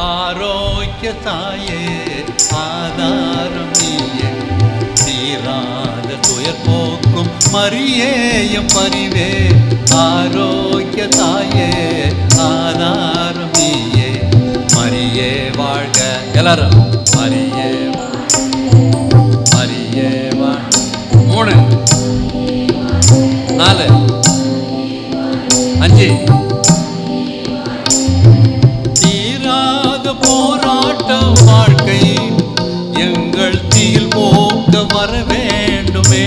ஆரோக்கிய தாயே ஆதாரம் நீயே, தீராத துயர் போக்கும் மரியேயம் பரிவே. ஆரோக்கிய தாயே ஆதாரம் நீயே, மரியே வாழ்க. எல்லாரும் மரியே மரியே வாழ்க. 3 4 5. தீராத போராட்ட வாழ்க்கை எங்கள் தீயில் போக்க வர வேண்டுமே.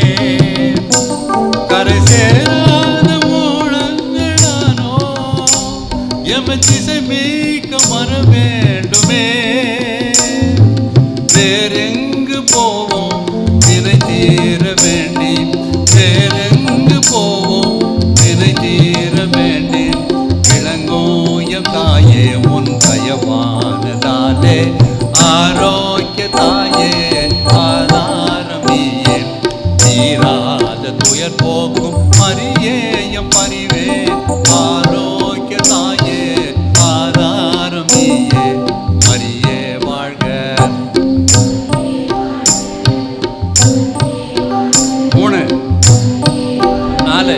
கரை சேராத மூலங்களானோ எம திசை மீட்க வர வேண்டுமே. வேறெங்கு போவோம் வினை தீர வேண்டி, வேறெங்கு போவோம் வினை தீர வேண்டி. விளங்கோயம் தாயே உன் தயவானதாலே, ஆரோக்கிய தாயே ஆதாரம் நீயே, தீராத துயர் போக்கும் மரியேயம் பரிவே. ஆரோக்கிய தாயே ஆதாரம் நீயே, மரியே வாழ்க. 3 4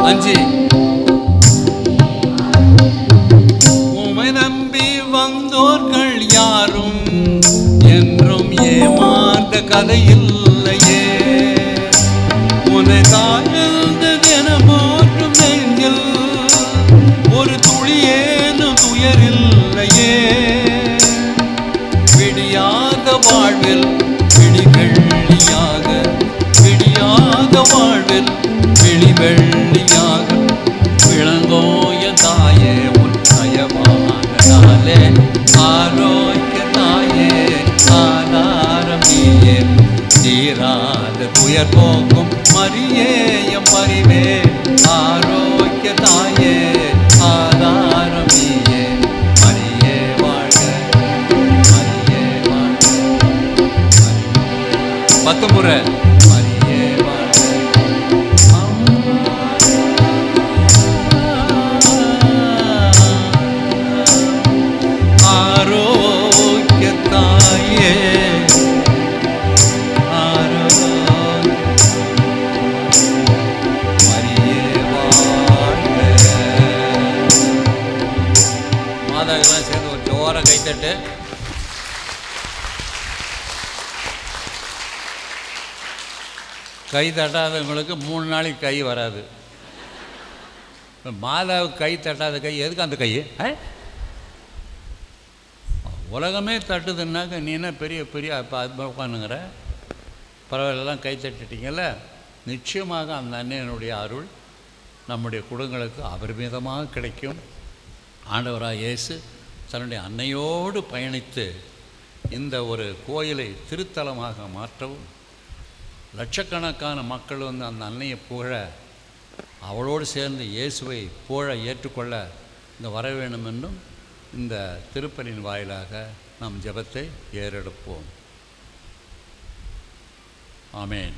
5. உமை நம்பி வந்தோர்கள் யாரும் என்றும் ஏமாந்த கதையில்லையே. உன்னை தாழ்ந்த தினமோற்றும் நெஞ்சில் ஒரு துளியேனும் துயரில்லையே. விடியாத வாழ்வில் விழி வெள்ளியாக, விடியாத வாழ்வில் விழி வெள்ளியாக. விளங்கோய தாயே உன் தயவானதாலே, ஆரோக்கிய தாயே ஆதாரம் நீயே, தீராத துயர் போக்கும் மரியேயம் பரிவே. ஆரோக்கிய தாயே ஆதாரம் நீயே, மரியே வாழ்க மரியே வாழ்க. 10 முறை மரியே வாழ்க. ஆரோக்கிய தாயே மரியே வாழ்க. மாதாக்கெல்லாம் சேர்ந்து ஒரு ஜோர கைத்தட்டு. கை தட்டாதவங்களுக்கு 3 நாளைக்கு கை வராது. மாதாவுக்கு கை தட்டாத கை எதுக்கு அந்த கை? உலகமே தட்டுதுன்னாக்க நீ என்ன பெரிய பெரிய இப்போ அது உட்காந்துங்கிற? பரவாயில்லாம் கை தட்டிட்டீங்கல்ல. நிச்சயமாக அந்த அன்னையனுடைய அருள் நம்முடைய குடும்பங்களுக்கு அபரிமிதமாக கிடைக்கும். ஆண்டவராக இயேசு தன்னுடைய அன்னையோடு பயணித்து இந்த ஒரு கோயிலை திருத்தலமாக மாற்றவும், லட்சக்கணக்கான மக்கள் வந்து அந்த அன்னையை புகழ, அவளோடு சேர்ந்து இயேசுவை புகழ ஏற்றுக்கொள்ள இங்கே வர வேண்டும் என்றும் இந்த திருப்பலின் வாயிலாக நாம் ஜெபத்தை ஏறெடுப்போம். ஆமென்.